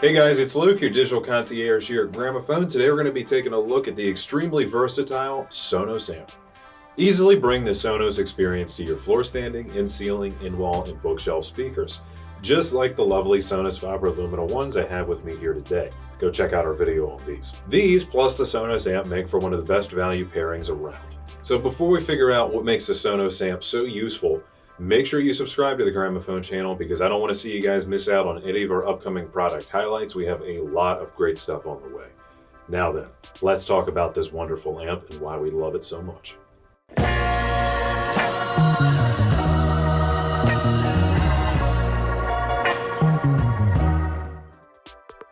Hey guys, it's Luke, your digital concierge here at Gramophone. Today we're going to be taking a look at the extremely versatile Sonos Amp. Easily bring the Sonos experience to your floor standing, in-ceiling, in-wall, and bookshelf speakers, just like the lovely Sonos Fiber Lumina ones I have with me here today. Go check out our video on these. These, plus the Sonos Amp, make for one of the best value pairings around. So before we figure out what makes the Sonos Amp so useful, make sure you subscribe to the Gramophone channel because I don't want to see you guys miss out on any of our upcoming product highlights. We have a lot of great stuff on the way. Now then, let's talk about this wonderful amp and why we love it so much.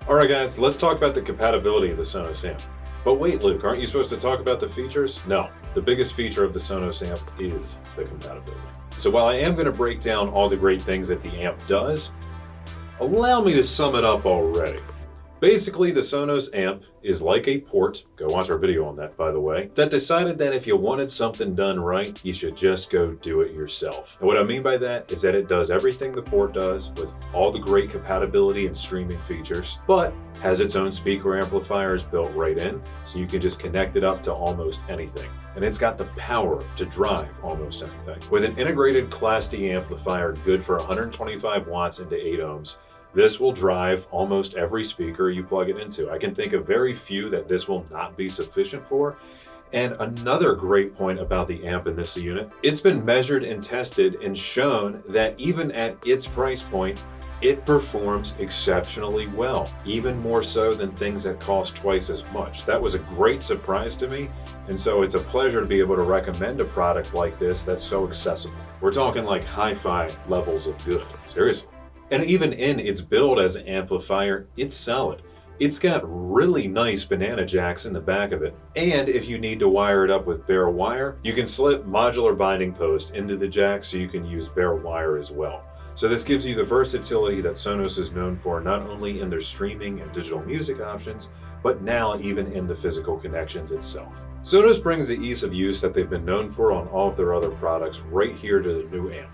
Alright guys, let's talk about the compatibility of the Sonos Amp. But wait Luke, aren't you supposed to talk about the features? No, the biggest feature of the Sonos Amp is the compatibility. So while I am going to break down all the great things that the amp does, allow me to sum it up already. Basically, the Sonos Amp is like a port, go watch our video on that by the way, that decided that if you wanted something done right, you should just go do it yourself. And what I mean by that is that it does everything the port does with all the great compatibility and streaming features, but has its own speaker amplifiers built right in, so you can just connect it up to almost anything. And it's got the power to drive almost anything. With an integrated Class D amplifier good for 125 watts into 8 ohms, this will drive almost every speaker you plug it into. I can think of very few that this will not be sufficient for. And another great point about the amp in this unit, it's been measured and tested and shown that even at its price point, it performs exceptionally well, even more so than things that cost twice as much. That was a great surprise to me, and so it's a pleasure to be able to recommend a product like this that's so accessible. We're talking like hi-fi levels of good, seriously. And even in its build as an amplifier, it's solid. It's got really nice banana jacks in the back of it. And if you need to wire it up with bare wire, you can slip modular binding post into the jack so you can use bare wire as well. So this gives you the versatility that Sonos is known for, not only in their streaming and digital music options, but now even in the physical connections itself. Sonos brings the ease of use that they've been known for on all of their other products right here to the new amp.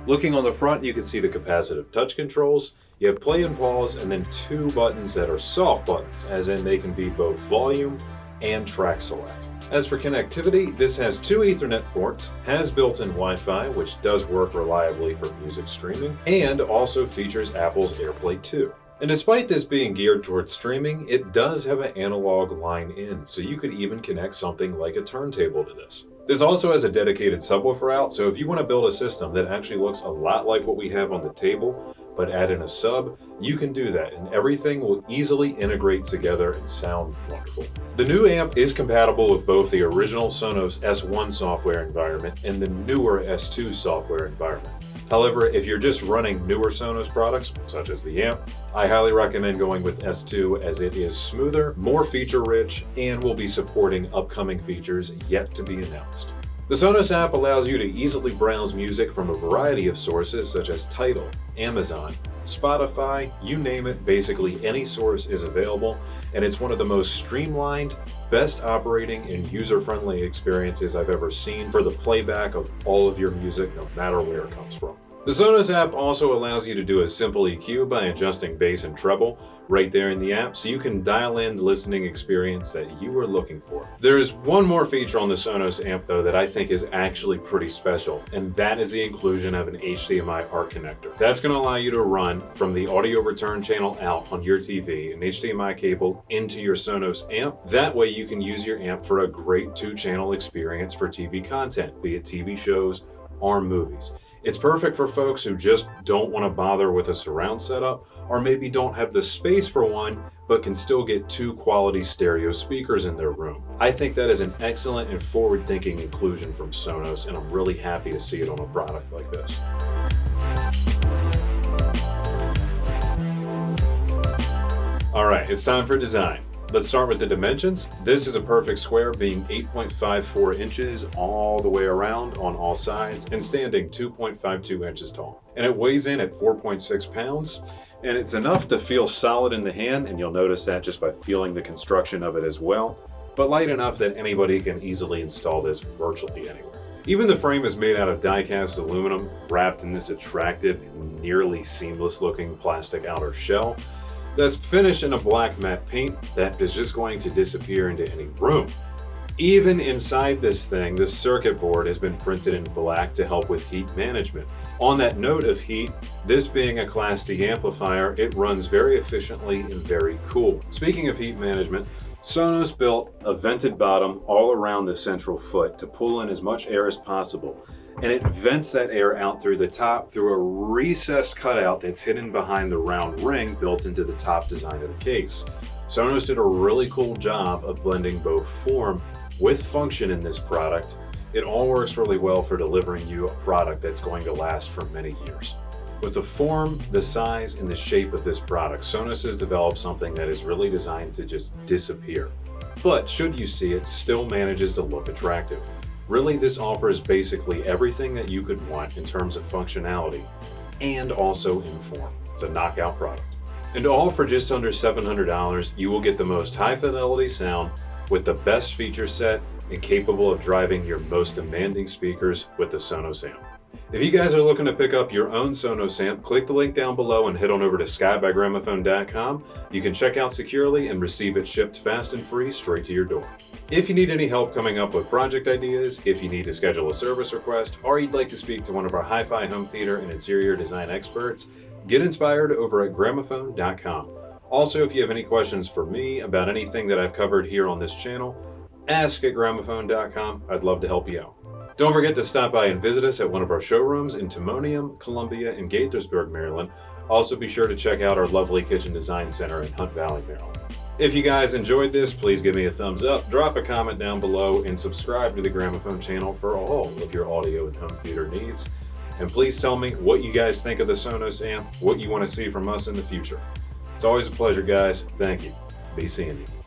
Looking on the front, you can see the capacitive touch controls. You have play and pause, and then 2 buttons that are soft buttons, as in they can be both volume and track select. As for connectivity, this has 2 Ethernet ports, has built-in Wi-Fi, which does work reliably for music streaming, and also features Apple's AirPlay 2. And despite this being geared towards streaming, it does have an analog line in, so you could even connect something like a turntable to this. This also has a dedicated subwoofer out, so if you want to build a system that actually looks a lot like what we have on the table, but add in a sub, you can do that, and everything will easily integrate together and sound wonderful. The new amp is compatible with both the original Sonos S1 software environment and the newer S2 software environment. However, if you're just running newer Sonos products, such as the amp, I highly recommend going with S2 as it is smoother, more feature-rich, and will be supporting upcoming features yet to be announced. The Sonos app allows you to easily browse music from a variety of sources such as Tidal, Amazon, Spotify, you name it, basically any source is available, and it's one of the most streamlined, best operating, and user-friendly experiences I've ever seen for the playback of all of your music, no matter where it comes from. The Sonos app also allows you to do a simple EQ by adjusting bass and treble right there in the app, so you can dial in the listening experience that you are looking for. There is one more feature on the Sonos amp though that I think is actually pretty special, and that is the inclusion of an HDMI ARC connector. That's going to allow you to run from the audio return channel out on your TV an HDMI cable into your Sonos amp. That way you can use your amp for a great 2-channel experience for TV content, be it TV shows or movies. It's perfect for folks who just don't want to bother with a surround setup, or maybe don't have the space for one, but can still get 2 quality stereo speakers in their room. I think that is an excellent and forward-thinking inclusion from Sonos, and I'm really happy to see it on a product like this. All right, it's time for design. Let's start with the dimensions. This is a perfect square, being 8.54 inches all the way around on all sides and standing 2.52 inches tall. And it weighs in at 4.6 pounds, and it's enough to feel solid in the hand, and you'll notice that just by feeling the construction of it as well, but light enough that anybody can easily install this virtually anywhere. Even the frame is made out of die-cast aluminum, wrapped in this attractive and nearly seamless looking plastic outer shell. that's finished in a black matte paint that is just going to disappear into any room. Even inside this thing, the circuit board has been printed in black to help with heat management. On that note of heat, this being a Class D amplifier, it runs very efficiently and very cool. Speaking of heat management, Sonos built a vented bottom all around the central foot to pull in as much air as possible. And it vents that air out through the top through a recessed cutout that's hidden behind the round ring built into the top design of the case. Sonos did a really cool job of blending both form with function in this product. It all works really well for delivering you a product that's going to last for many years. With the form, the size, and the shape of this product, Sonos has developed something that is really designed to just disappear. But should you see it, still manages to look attractive. Really, this offers basically everything that you could want in terms of functionality and also in form. It's a knockout product. And all for just under $700, you will get the most high fidelity sound with the best feature set and capable of driving your most demanding speakers with the Sonos Amp. If you guys are looking to pick up your own Sonos Amp, click the link down below and head on over to skybygramophone.com. You can check out securely and receive it shipped fast and free straight to your door. If you need any help coming up with project ideas, if you need to schedule a service request, or you'd like to speak to one of our hi-fi home theater and interior design experts, get inspired over at gramophone.com. Also, if you have any questions for me about anything that I've covered here on this channel, ask at gramophone.com. I'd love to help you out. Don't forget to stop by and visit us at one of our showrooms in Timonium, Columbia, and Gaithersburg, Maryland. Also, be sure to check out our lovely kitchen design center in Hunt Valley, Maryland. If you guys enjoyed this, please give me a thumbs up, drop a comment down below, and subscribe to the Gramophone channel for all of your audio and home theater needs. And please tell me what you guys think of the Sonos Amp, what you want to see from us in the future. It's always a pleasure, guys. Thank you. Be seeing you.